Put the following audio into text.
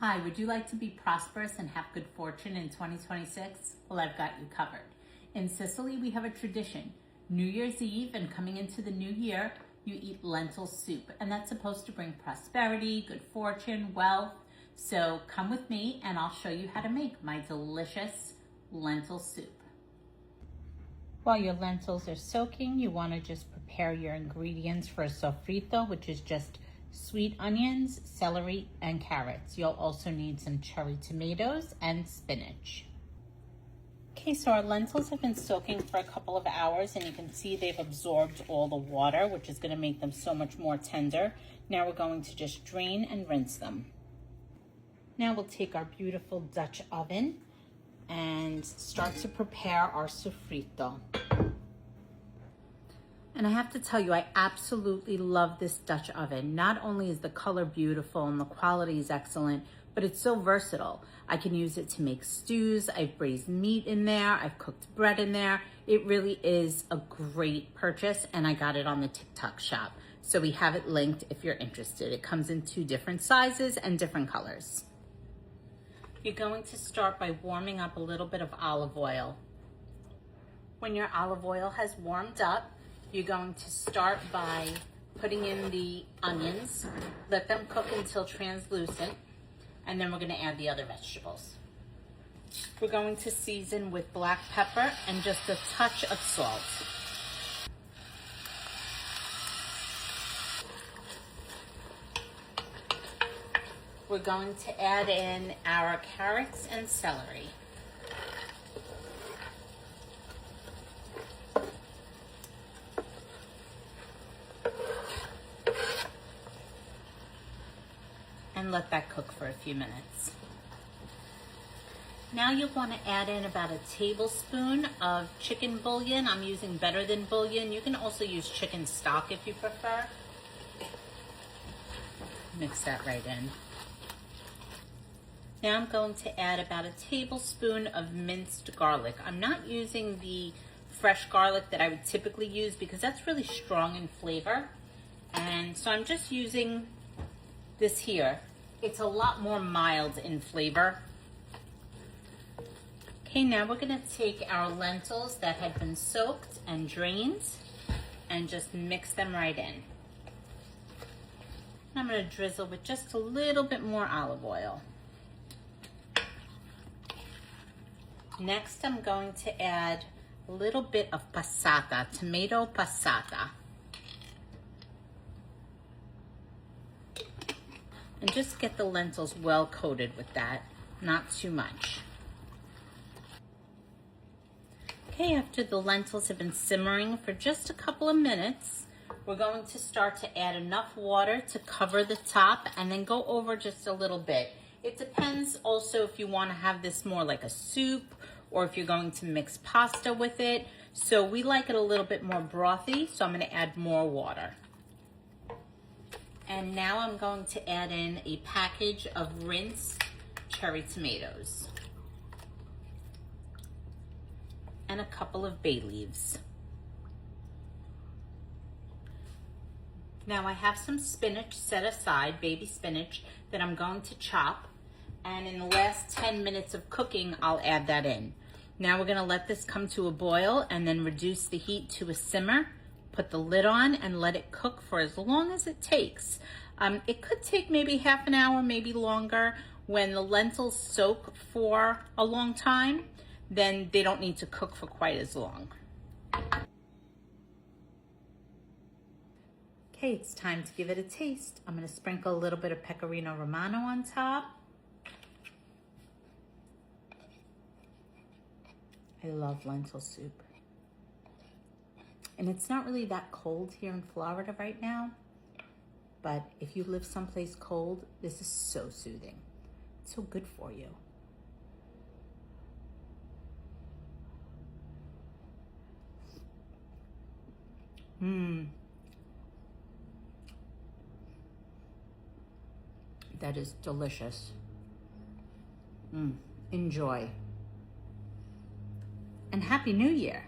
Hi, would you like to be prosperous and have good fortune in 2026? Well, I've got you covered. In Sicily, we have a tradition. New Year's Eve and coming into the new year, you eat lentil soup, and that's supposed to bring prosperity, good fortune, wealth. So come with me and I'll show you how to make my delicious lentil soup. While your lentils are soaking, you want to just prepare your ingredients for a sofrito, which is just sweet onions, celery, and carrots. You'll also need some cherry tomatoes and spinach. Okay, so our lentils have been soaking for a couple of hours, and you can see they've absorbed all the water, which is going to make them so much more tender. Now we're going to just drain and rinse them. Now we'll take our beautiful Dutch oven and start to prepare our sofrito. And I have to tell you, I absolutely love this Dutch oven. Not only is the color beautiful and the quality is excellent, but it's so versatile. I can use it to make stews. I've braised meat in there. I've cooked bread in there. It really is a great purchase, and I got it on the TikTok shop. So we have it linked if you're interested. It comes in 2 different sizes and different colors. You're going to start by warming up a little bit of olive oil. When your olive oil has warmed up, you're going to start by putting in the onions, let them cook until translucent, and then we're going to add the other vegetables. We're going to season with black pepper and just a touch of salt. We're going to add in our carrots and celery. And let that cook for a few minutes. Now you'll want to add in about a tablespoon of chicken bouillon. I'm using Better Than bouillon. You can also use chicken stock if you prefer. Mix that right in. Now I'm going to add about a tablespoon of minced garlic. I'm not using the fresh garlic that I would typically use because that's really strong in flavor. And so I'm just using this here. It's a lot more mild in flavor. Okay, now we're gonna take our lentils that have been soaked and drained and just mix them right in. I'm gonna drizzle with just a little bit more olive oil. Next, I'm going to add a little bit of passata, tomato passata. And just get the lentils well coated with that, not too much. Okay, after the lentils have been simmering for just a couple of minutes, we're going to start to add enough water to cover the top and then go over just a little bit. It depends also if you want to have this more like a soup or if you're going to mix pasta with it. So we like it a little bit more brothy, so I'm going to add more water. And now I'm going to add in a package of rinsed cherry tomatoes and a couple of bay leaves. Now I have some spinach set aside, baby spinach, that I'm going to chop. And in the last 10 minutes of cooking, I'll add that in. Now we're gonna let this come to a boil and then reduce the heat to a simmer. Put the lid on and let it cook for as long as it takes. It could take maybe half an hour, maybe longer. When the lentils soak for a long time, then they don't need to cook for quite as long. Okay, it's time to give it a taste. I'm gonna sprinkle a little bit of pecorino romano on top. I love lentil soup. And it's not really that cold here in Florida right now, but if you live someplace cold, this is so soothing. It's so good for you. That is delicious. Enjoy. And Happy New Year.